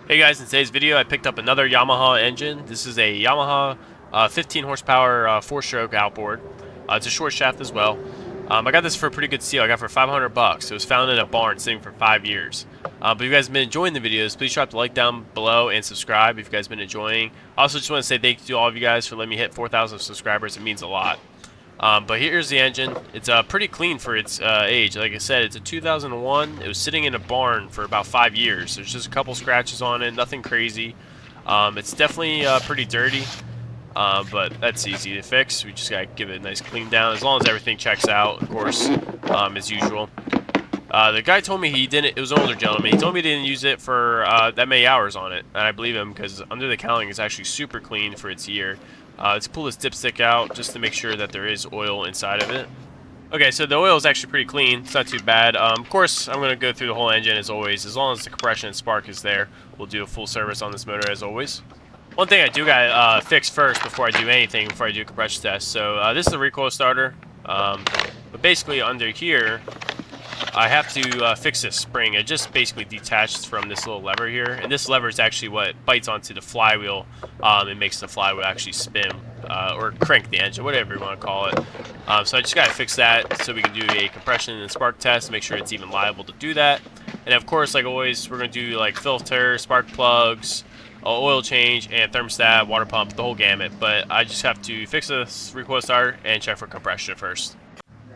Hey guys, in today's video I picked up another Yamaha engine. This is a Yamaha 15 horsepower 4-stroke outboard. It's a short shaft as well. I got this for a pretty good deal. I got it for 500 bucks. It was found in a barn sitting for 5 years. But if you guys have been enjoying the videos, please drop the like down below and subscribe if you guys have been enjoying. I also just want to say thank you to all of you guys for letting me hit 4,000 subscribers. It means a lot. But here's the engine. It's pretty clean for its age. Like I said, it's a 2001. It was sitting in a barn for about 5 years. There's just a couple scratches on it, nothing crazy. It's definitely pretty dirty, but that's easy to fix. We just gotta give it a nice clean down, as long as everything checks out, of course, as usual. The guy told me he didn't. It was an older gentleman. He told me he didn't use it for that many hours on it, and I believe him because under the cowling, it's actually super clean for its year. Let's pull this dipstick out just to make sure that there is oil inside of it. Okay, so the oil is actually pretty clean. It's not too bad. Of course, I'm going to go through the whole engine as always. As long as the compression and spark is there, we'll do a full service on this motor as always. One thing I do got to fix first before I do anything, before I do a compression test. So this is the recoil starter. But basically under here, I have to fix this spring. It just basically detaches from this little lever here, and this lever is actually what bites onto the flywheel and makes the flywheel actually spin or crank the engine, whatever you want to call it. So I just got to fix that so we can do a compression and spark test to make sure it's even liable to do that. And of course, like always, we're going to do like filter, spark plugs, oil change, and thermostat, water pump, the whole gamut. But I just have to fix this recoil starter and check for compression first.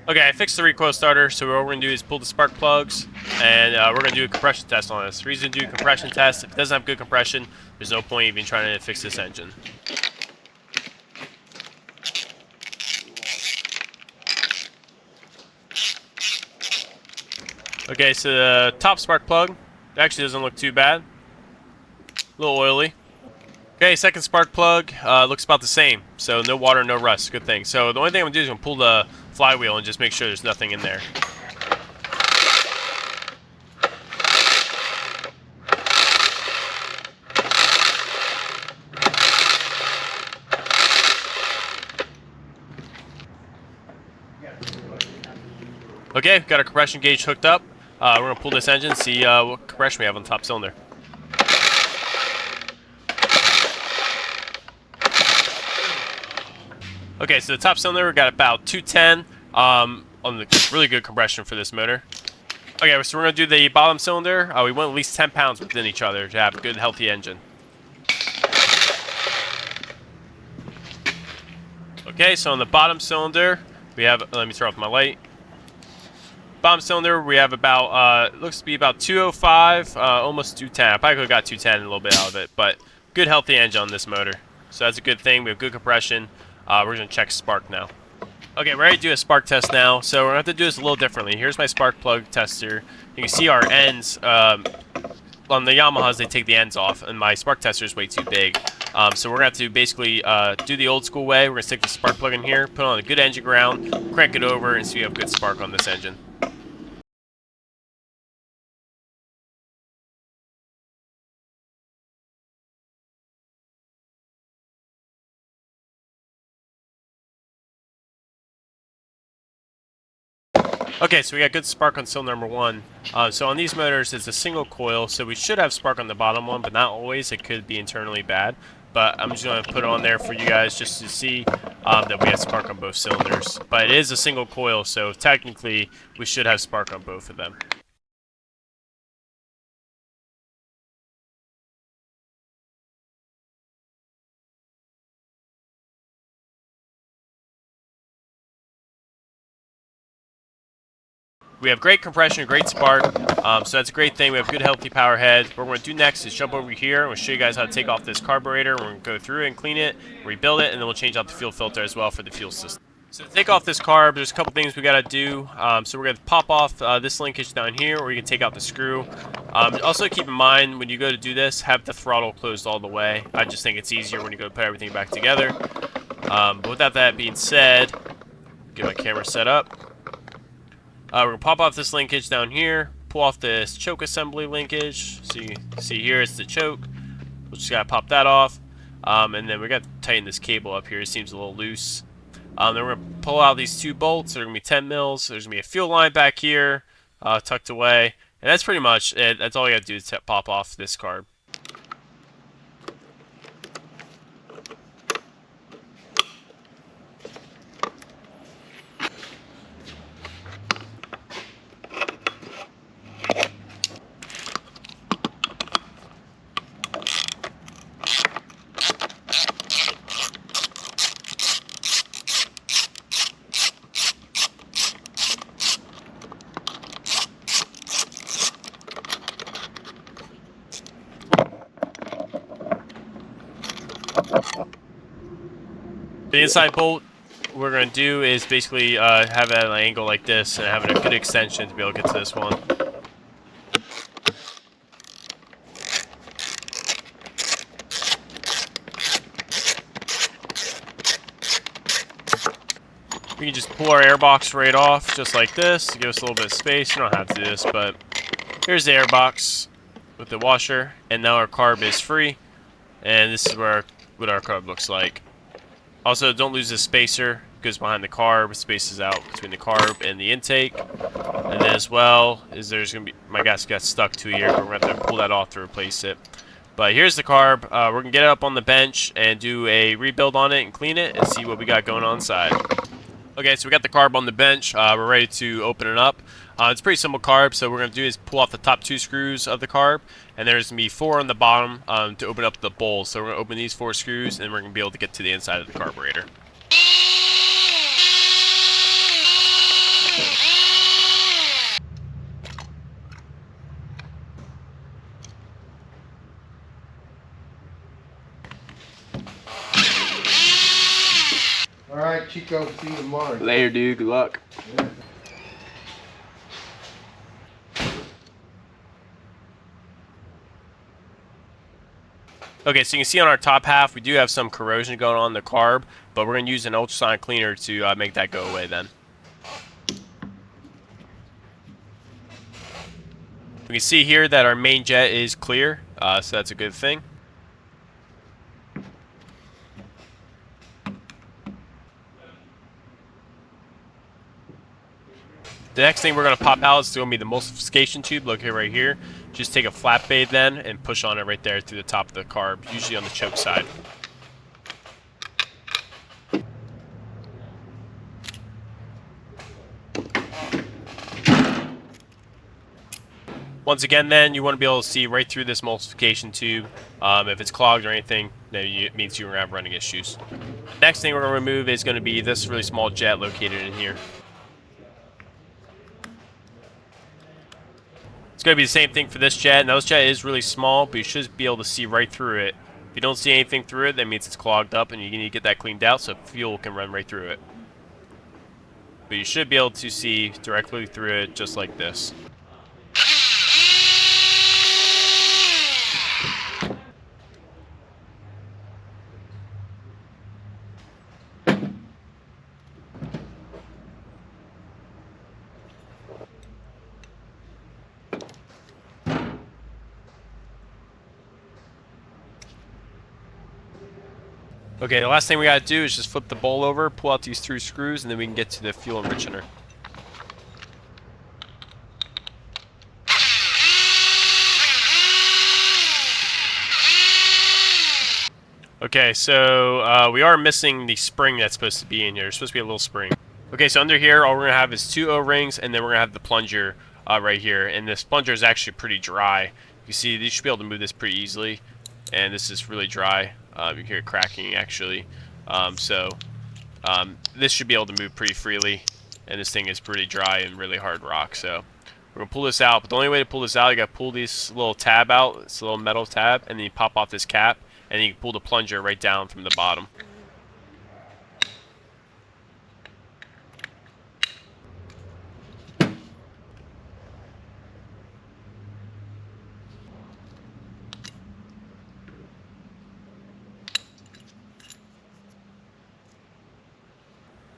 Okay, I fixed the recoil starter, so what we're going to do is pull the spark plugs, and we're going to do a compression test on this. The reason to do a compression test, if it doesn't have good compression, there's no point even trying to fix this engine. Okay, so the top spark plug actually doesn't look too bad. A little oily. Okay, second spark plug looks about the same, so no water, no rust, good thing. So the only thing I'm going to do is I'm pull the flywheel and just make sure there's nothing in there. Okay, got our compression gauge hooked up. We're going to pull this engine, see what compression we have on the top cylinder. Okay, so the top cylinder, we got about 210 on the really good compression for this motor. Okay, so we're going to do the bottom cylinder. We want at least 10 pounds within each other to have a good, healthy engine. Okay, so on the bottom cylinder, we have, let me turn off my light. Bottom cylinder, we have about, looks to be about 205, almost 210. I probably could have got 210 a little bit out of it, but good, healthy engine on this motor. So that's a good thing. We have good compression. We're going to check spark now. Okay, we're ready to do a spark test now. So we're going to have to do this a little differently. Here's my spark plug tester. You can see our ends. On the Yamahas, they take the ends off, and my spark tester is way too big. So we're going to have to basically do the old school way. We're going to stick the spark plug in here, put on a good engine ground, crank it over, and see if we have good spark on this engine. Okay, so we got good spark on cylinder number 1. So on these motors, it's a single coil, so we should have spark on the bottom one, but not always. It could be internally bad. But I'm just going to put it on there for you guys just to see that we have spark on both cylinders. But it is a single coil, so technically we should have spark on both of them. We have great compression, great spark, so that's a great thing. We have good, healthy power head. What we're going to do next is jump over here. We'll show you guys how to take off this carburetor. We're going to go through it and clean it, rebuild it, and then we'll change out the fuel filter as well for the fuel system. So to take off this carb, there's a couple things we got to do. So we're going to pop off this linkage down here, or you can take out the screw. Also keep in mind, when you go to do this, have the throttle closed all the way. I just think it's easier when you go to put everything back together. But without that being said, get my camera set up. We're going to pop off this linkage down here, pull off this choke assembly linkage. So you see here, it's the choke. We just got to pop that off. And then we got to tighten this cable up here. It seems a little loose. Then we're going to pull out these 2 bolts. They're going to be 10 mils. There's going to be a fuel line back here, tucked away. And that's pretty much it. That's all you got to do is pop off this carb. The inside bolt we're going to do is basically have it at an angle like this and having a good extension to be able to get to this one. We can just pull our airbox right off just like this to give us a little bit of space. You don't have to do this, but here's the airbox with the washer, and now our carb is free, and this is what our carb looks like. Also, don't lose this spacer. It goes behind the carb, spaces out between the carb and the intake. And then as well is there's going to be, my gasket got stuck to here, but we're going to have to pull that off to replace it. But here's the carb. We're going to get it up on the bench and do a rebuild on it and clean it and see what we got going on inside. Okay, so we got the carb on the bench. We're ready to open it up. It's pretty simple carb, so what we're going to do is pull off the top 2 screws of the carb, and there's going to be 4 on the bottom to open up the bowl. So we're going to open these 4 screws, and we're going to be able to get to the inside of the carburetor. Alright, Chico, see you tomorrow. Later, dude. Good luck. Yeah. Okay, so you can see on our top half, we do have some corrosion going on in the carb, but we're going to use an ultrasonic cleaner to make that go away then. We can see here that our main jet is clear, so that's a good thing. The next thing we're going to pop out is going to be the emulsification tube located right here. Just take a flat blade then and push on it right there through the top of the carb, usually on the choke side. Once again then, you want to be able to see right through this emulsification tube. If it's clogged or anything, then it means you're going to have running issues. Next thing we're going to remove is going to be this really small jet located in here. It's going to be the same thing for this jet. Now this jet is really small, but you should be able to see right through it. If you don't see anything through it, that means it's clogged up and you need to get that cleaned out so fuel can run right through it. But you should be able to see directly through it just like this. Okay, the last thing we gotta do is just flip the bowl over, pull out these 3 screws, and then we can get to the fuel enrichener. Okay, so we are missing the spring that's supposed to be in here. There's supposed to be a little spring. Okay, so under here, all we're gonna have is 2 O-rings, and then we're gonna have the plunger right here. And this plunger is actually pretty dry. You see, you should be able to move this pretty easily, and this is really dry. You can hear it cracking actually. This should be able to move pretty freely, and this thing is pretty dry and really hard rock. So we're gonna pull this out, but the only way to pull this out, you gotta pull this little tab out. It's a little metal tab, and then you pop off this cap, and then you can pull the plunger right down from the bottom.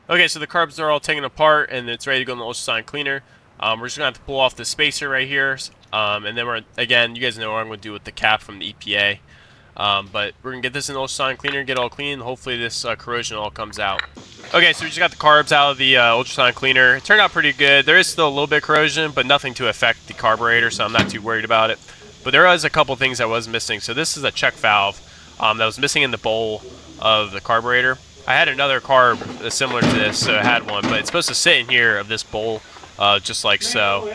Okay, so the carbs are all taken apart and it's ready to go in the ultrasonic cleaner. We're just gonna have to pull off the spacer right here, and then again, you guys know what I'm gonna do with the cap from the EPA. But we're gonna get this in the ultrasonic cleaner, get it all clean. Hopefully, this corrosion all comes out. Okay, so we just got the carbs out of the ultrasonic cleaner. It turned out pretty good. There is still a little bit of corrosion, but nothing to affect the carburetor, so I'm not too worried about it. But there was a couple things that was missing. So this is a check valve that was missing in the bowl of the carburetor. I had another carb similar to this, so I had one, but it's supposed to sit in here of this bowl, just like so.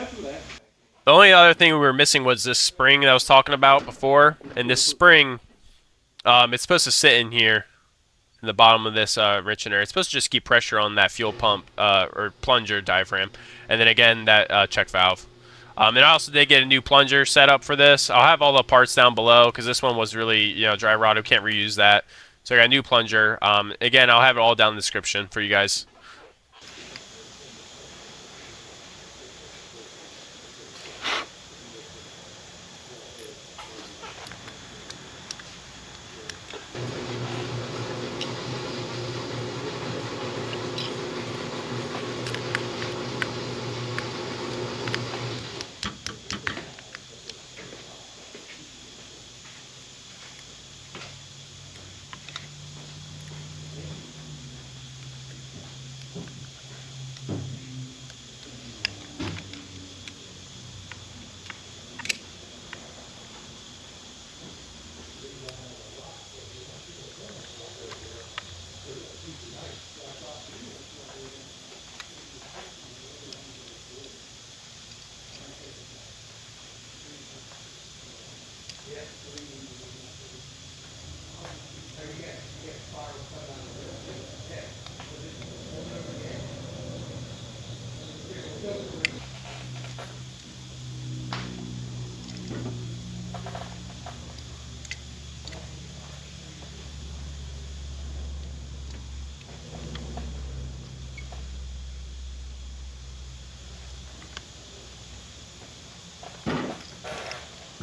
The only other thing we were missing was this spring that I was talking about before, and this spring, it's supposed to sit in here, in the bottom of this enrichener. It's supposed to just keep pressure on that fuel pump, or plunger diaphragm, and then again, that check valve. And I also did get a new plunger set up for this. I'll have all the parts down below, because this one was really, dry rotted, can't reuse that. So I got a new plunger. Again, I'll have it all down in the description for you guys.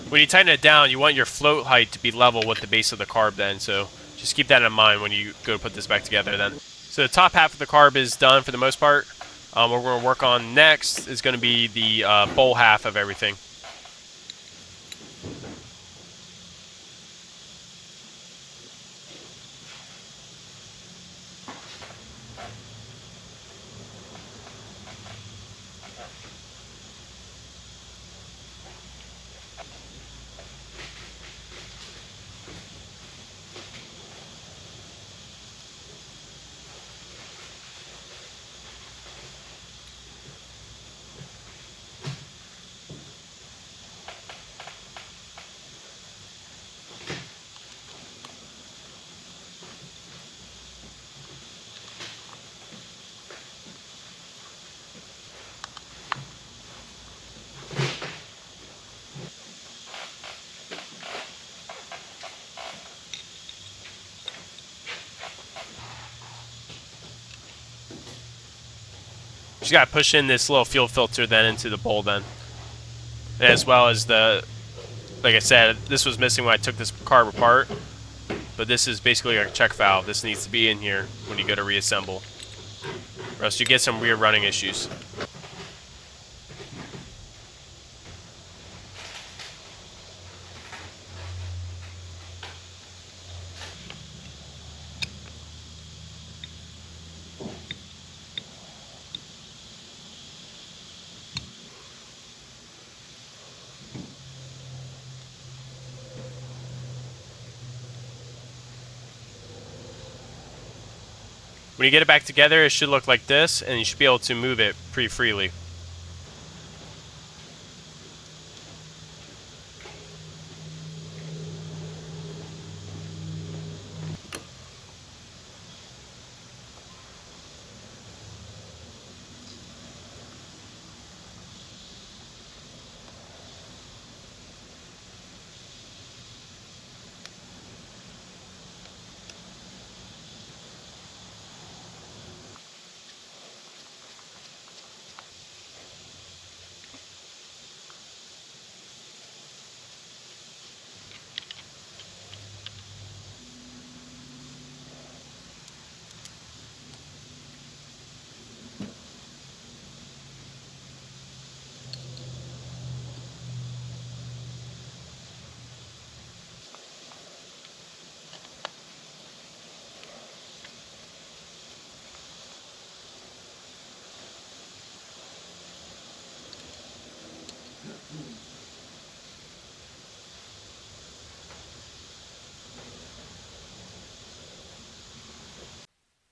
When you tighten it down, you want your float height to be level with the base of the carb then, so just keep that in mind when you go to put this back together then. So the top half of the carb is done for the most part. What we're going to work on next is going to be the bowl half of everything. Just got to push in this little fuel filter then into the bowl then. As well as the, like I said, this was missing when I took this carb apart. But this is basically a check valve. This needs to be in here when you go to reassemble. Or else you get some weird running issues. When you get it back together, it should look like this, and you should be able to move it pretty freely.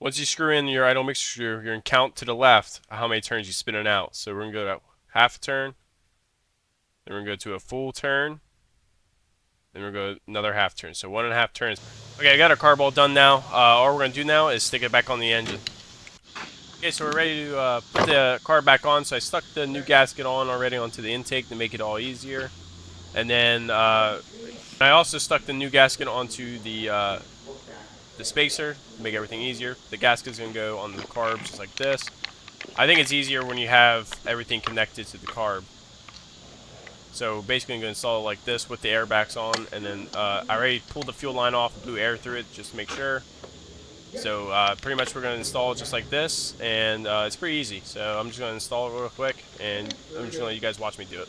Once you screw in your idle mixture screw, you're going to count to the left how many turns you spin it out. So we're going to go to half a turn, then we're going to go to a full turn, then we're going to go another half turn. So 1.5 turns. Okay, I got our carb all done now. All we're going to do now is stick it back on the engine. Okay, so we're ready to put the carb back on. So I stuck the new gasket on already onto the intake to make it all easier. And then I also stuck the new gasket onto the the spacer, make everything easier. The gasket's gonna go on the carb just like this. I think it's easier when you have everything connected to the carb. So basically I'm going to install it like this with the airbags on, and then I already pulled the fuel line off, blew air through it just to make sure. So pretty much we're going to install it just like this, and it's pretty easy. So I'm just going to install it real quick, and I'm just going to let you guys watch me do it.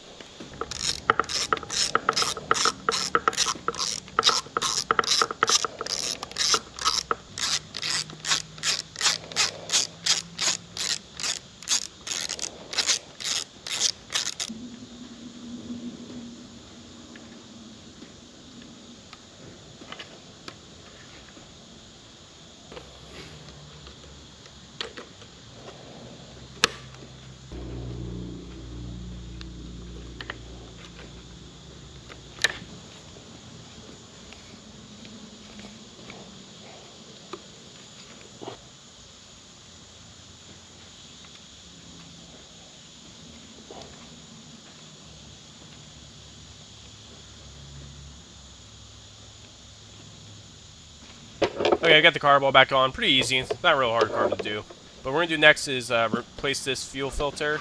Okay, I got the carb all back on. Pretty easy. It's not a real hard carb to do. But what we're going to do next is replace this fuel filter.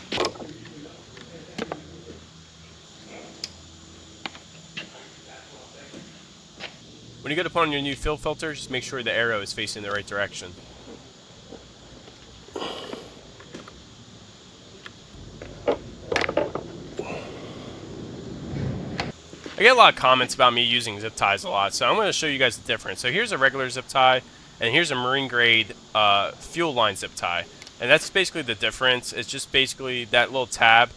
When you go to put on your new fuel filter, just make sure the arrow is facing the right direction. I get a lot of comments about me using zip ties a lot, so I'm going to show you guys the difference. So here's a regular zip tie, and here's a marine grade fuel line zip tie. And that's basically the difference. It's just basically that little tab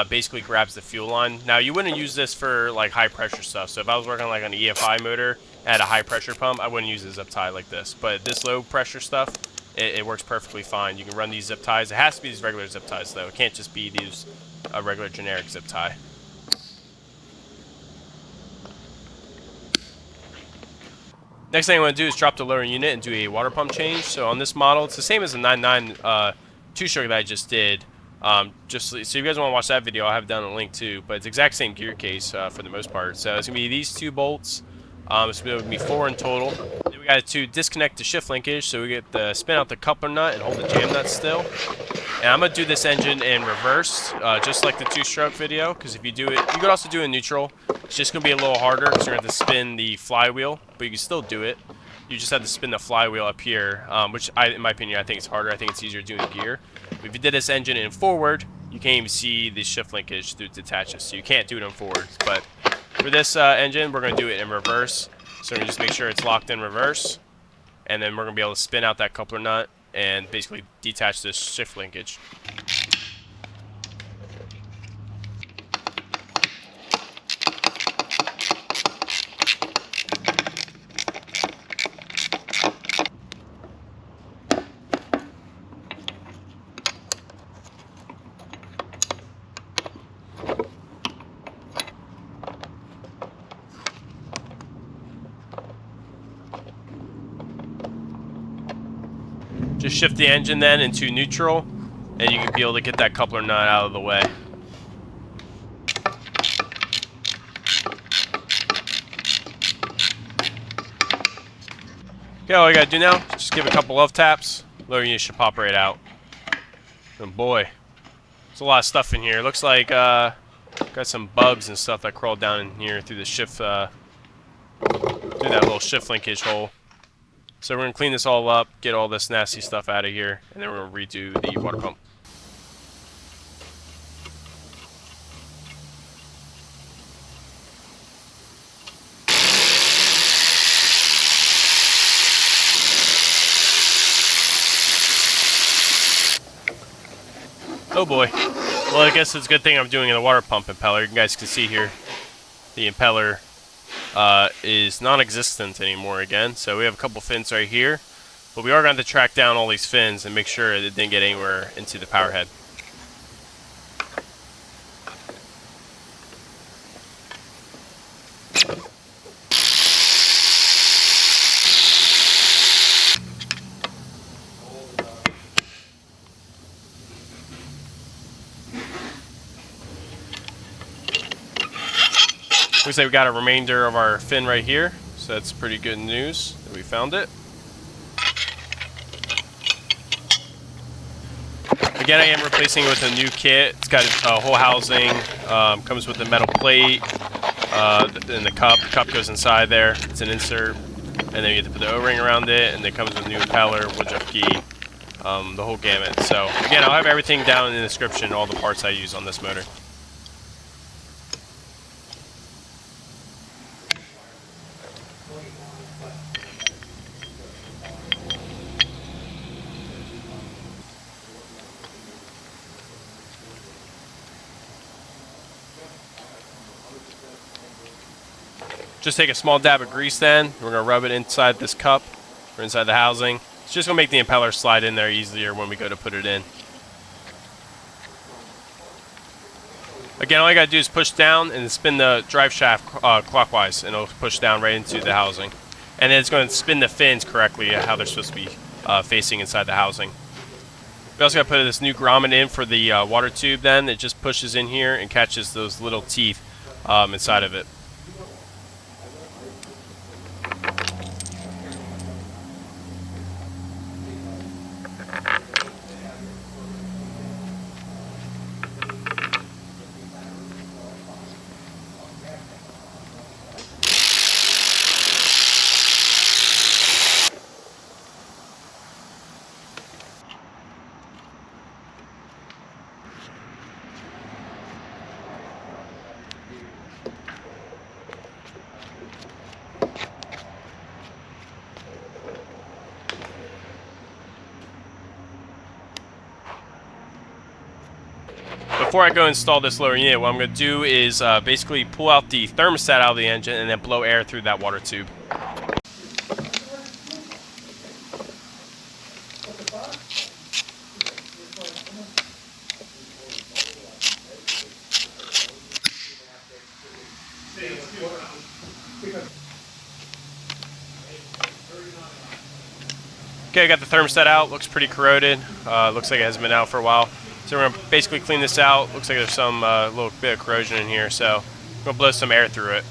basically grabs the fuel line. Now you wouldn't use this for like high pressure stuff. So if I was working like on an EFI motor at a high pressure pump, I wouldn't use a zip tie like this. But this low pressure stuff, it works perfectly fine. You can run these zip ties. It has to be these regular zip ties though. It can't just be these regular generic zip tie. Next thing I want to do is drop the lower unit and do a water pump change. So on this model, it's the same as the 9.9 two-stroke that I just did. Just so if you guys want to watch that video, I'll have it down in the link too. But it's the exact same gear case for the most part. So it's going to be these two bolts. It's going to be 4 in total. Then we got to disconnect the shift linkage, so we get the spin out the coupler nut and hold the jam nut still. And I'm going to do this engine in reverse, just like the two-stroke video, because if you do it, you could also do it in neutral. It's just going to be a little harder because you're going to have to spin the flywheel, but you can still do it. You just have to spin the flywheel up here, which, in my opinion, I think it's harder. I think it's easier doing gear. But if you did this engine in forward, you can't even see the shift linkage through detaches, so you can't do it in forward. But for this engine, we're going to do it in reverse. So we're going to just make sure it's locked in reverse, and then we're going to be able to spin out that coupler nut and basically detach this shift linkage. Just shift the engine then into neutral, and you can be able to get that coupler nut out of the way. Okay, all you gotta do now, just give it a couple love taps. Lower unit should pop right out. And boy, there's a lot of stuff in here. Looks like got some bugs and stuff that crawled down in here through the shift, through that little shift linkage hole. So we're going to clean this all up, get all this nasty stuff out of here, and then we're going to redo the water pump. Oh boy. Well, I guess it's a good thing I'm doing a water pump impeller. You guys can see here the impeller is non-existent anymore again. So we have a couple fins right here, but we are going to track down all these fins and make sure it didn't get anywhere into the power head. Looks like we got a remainder of our fin right here, so that's pretty good news that we found it. Again, I am replacing it with a new kit. It's got a whole housing, comes with a metal plate, and the cup. The cup goes inside there. It's an insert, and then you have to put the O-ring around it, and it comes with a new impeller, wood jump key, the whole gamut. So again, I'll have everything down in the description, all the parts I use on this motor. Just take a small dab of grease then. We're going to rub it inside this cup or inside the housing. It's just going to make the impeller slide in there easier when we go to put it in. Again, all you got to do is push down and spin the drive shaft clockwise, and it'll push down right into the housing. And then it's going to spin the fins correctly how they're supposed to be facing inside the housing. We also got to put this new grommet in for the water tube then. It just pushes in here and catches those little teeth inside of it. Before I go install this lower unit, what I'm going to do is basically pull out the thermostat out of the engine and then blow air through that water tube. Okay, I got the thermostat out. Looks pretty corroded. Looks like it hasn't been out for a while. So we're going to basically clean this out. Looks like there's some little bit of corrosion in here, so I'm going to blow some air through it.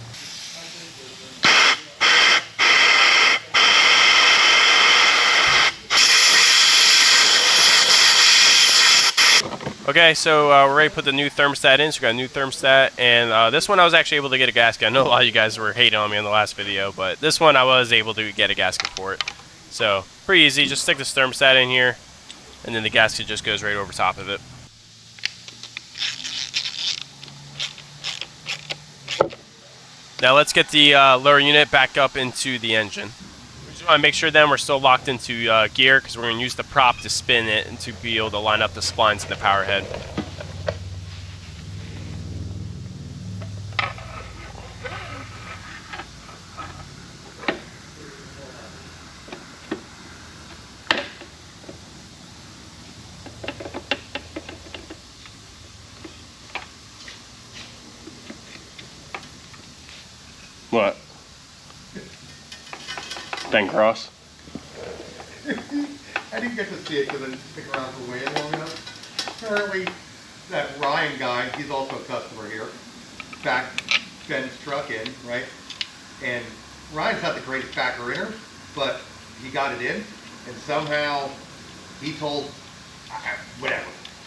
Okay, so we're ready to put the new thermostat in. So we got a new thermostat, and this one I was actually able to get a gasket. I know a lot of you guys were hating on me in the last video, but this one I was able to get a gasket for it. So pretty easy. Just stick this thermostat in here, and then the gasket just goes right over top of it. Now let's get the lower unit back up into the engine. We just want to make sure then we're still locked into gear, because we're going to use the prop to spin it and to be able to line up the splines in the power head. What? Ben Cross? I didn't get to see it because I didn't stick around for waiting long enough. Apparently, that Ryan guy, he's also a customer here, backed Ben's truck in, right? And Ryan's not the greatest backer inner, but he got it in, and somehow he told, whatever,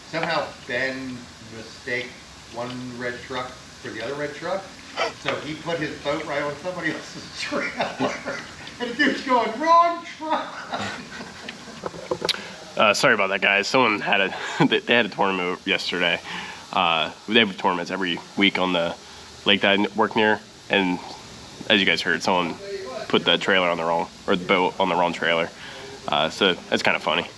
somehow Ben mistaked one red truck for the other red truck. So he put his boat right on somebody else's trailer, and the dude's going, wrong truck! Sorry about that, guys. Someone had they had a tournament yesterday. They have tournaments every week on the lake that I work near, and as you guys heard, someone put the trailer on the wrong, or the boat on the wrong trailer. So that's kind of funny.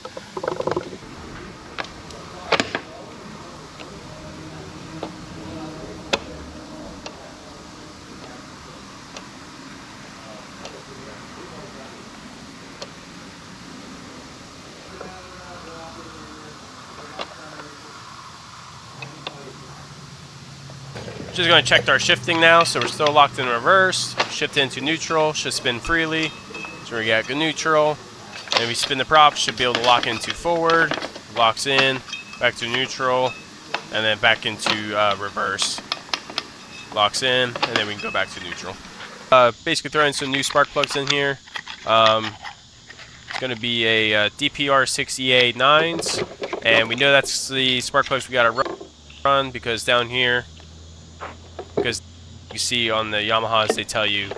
Just going to check our shifting now, so we're still locked in reverse. Shift into neutral, should spin freely. So we got good neutral. And we spin the prop, should be able to lock into forward, locks in, back to neutral, and then back into reverse. Locks in, and then we can go back to neutral. Basically throwing some new spark plugs in here. It's going to be a DPR 6EA 9s. And we know that's the spark plugs we got to run because down here, because you see on the Yamahas, they tell you.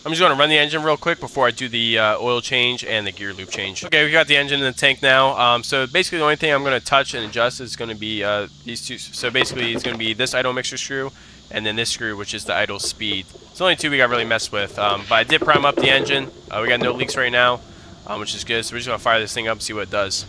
I'm just going to run the engine real quick before I do the oil change and the gear lube change. Okay, we got the engine in the tank now. So basically the only thing I'm going to touch and adjust is going to be these two. So basically it's going to be this idle mixer screw and then this screw, which is the idle speed. It's the only two we got really messed with. But I did prime up the engine. We got no leaks right now, which is good. So we're just going to fire this thing up and see what it does.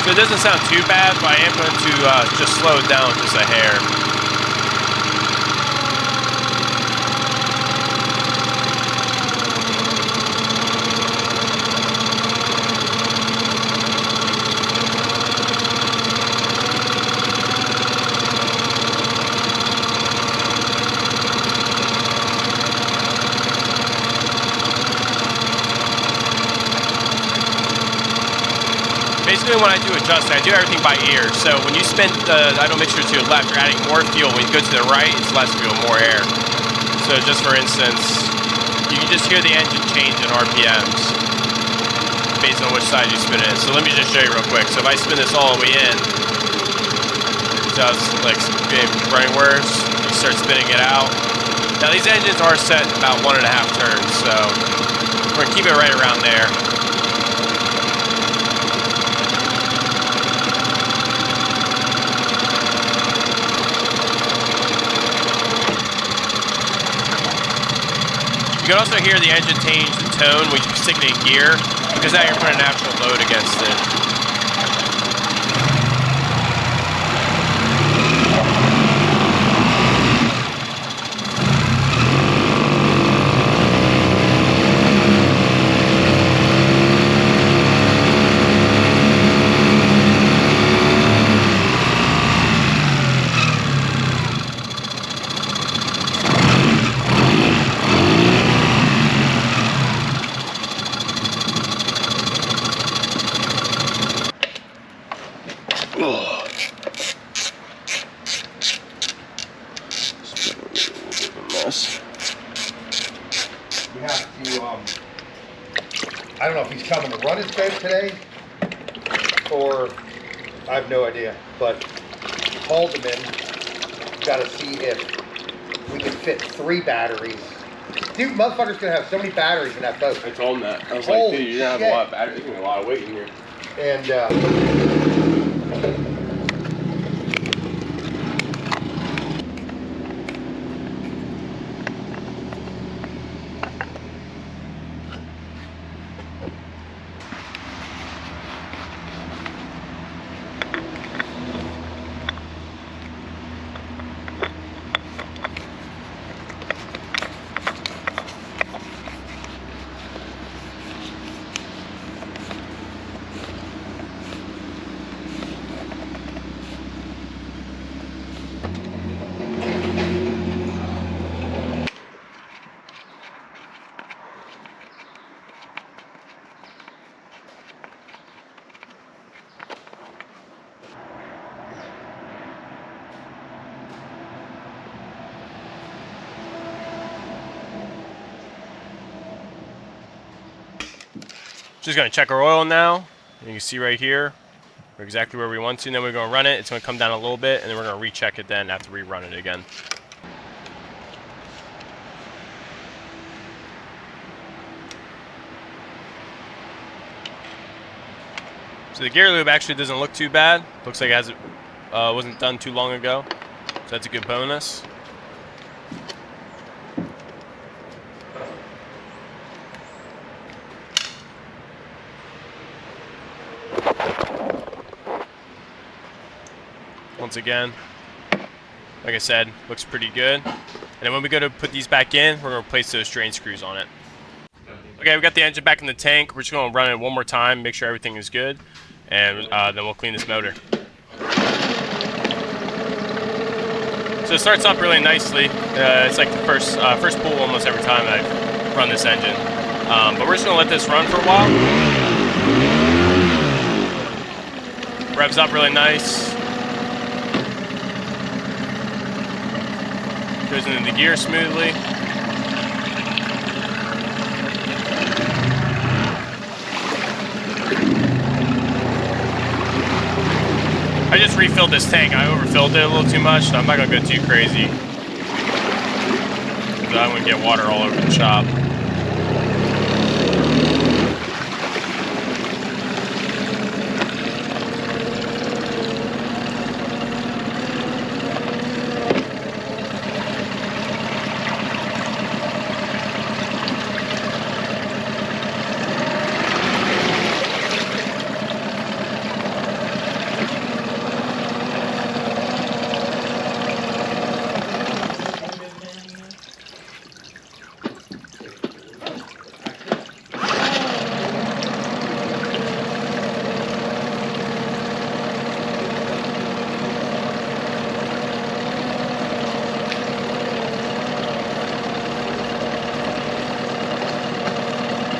So it doesn't sound too bad, but I am going to just slow it down just a hair. Basically, when I do adjust, I do everything by ear. So when you spin the idle mixture to your left, you're adding more fuel. When you go to the right, it's less fuel, more air. So just for instance, you can just hear the engine change in RPMs based on which side you spin it. So let me just show you real quick. So if I spin this all the way in, it does like running words. You start spinning it out. Now these engines are set about 1.5 turns, so we're gonna keep it right around there. You can also hear the engine change the tone when you stick it in gear, because now you're putting a natural load against it. We have to, I don't know if he's coming to run his boat today, or I have no idea, but hauled him in. Got to see if we can fit 3 batteries. Dude, motherfucker's gonna have so many batteries in that boat. I told him that. I was Holy like, dude, you didn't have a lot of batteries. There's a lot of weight in here. And, Just gonna check our oil now. You can see right here, we're exactly where we want to. And then we're gonna run it. It's gonna come down a little bit, and then we're gonna recheck it then after we run it again. So the gear lube actually doesn't look too bad. Looks like it wasn't done too long ago. So that's a good bonus. once again. Like I said, looks pretty good. And then when we go to put these back in, we're going to replace those drain screws on it. Okay, we got the engine back in the tank. We're just going to run it one more time, make sure everything is good, and then we'll clean this motor. So it starts up really nicely. It's like the first pull almost every time I've run this engine. But we're just going to let this run for a while. Revs up really nice. Goes into the gear smoothly. I just refilled this tank. I overfilled it a little too much, so I'm not going to go too crazy. Because I wouldn't get water all over the shop.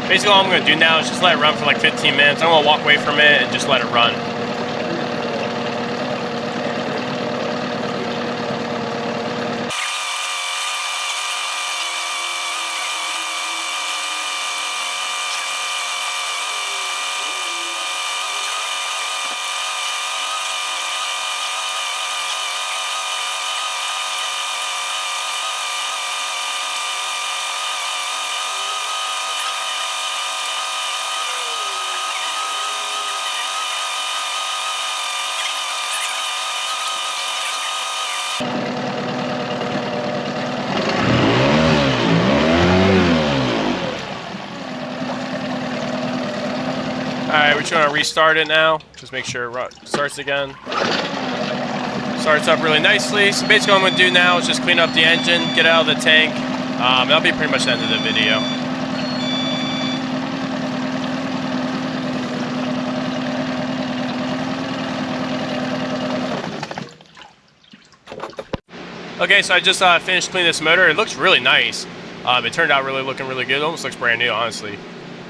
Basically all I'm going to do now is just let it run for like 15 minutes. I'm going to walk away from it and just let it run. Alright, we're trying to restart it now. Just make sure it starts again. Starts up really nicely. So basically what I'm going to do now is just clean up the engine, get out of the tank. That'll be pretty much the end of the video. Okay, so I just finished cleaning this motor. It looks really nice. It turned out looking really good. It almost looks brand new, honestly.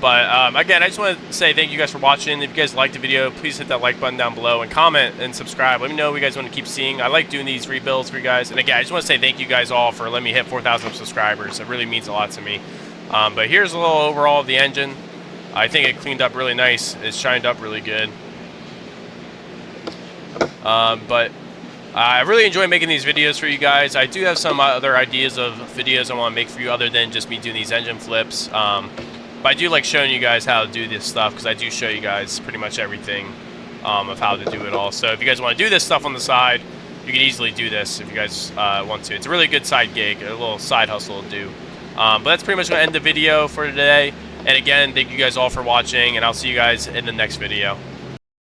But again, I just want to say thank you guys for watching. If you guys liked the video, please hit that like button down below and comment and subscribe. Let me know what you guys want to keep seeing. I like doing these rebuilds for you guys. And again, I just want to say thank you guys all for letting me hit 4,000 subscribers. It really means a lot to me. But here's a little overall of the engine. I think it cleaned up really nice. It's shined up really good. But I really enjoy making these videos for you guys. I do have some other ideas of videos I want to make for you other than just me doing these engine flips. But I do like showing you guys how to do this stuff because I do show you guys pretty much everything of how to do it all. So if you guys want to do this stuff on the side, you can easily do this if you guys want to. It's a really good side gig, a little side hustle to do. But that's pretty much going to end the video for today. And again, thank you guys all for watching, and I'll see you guys in the next video.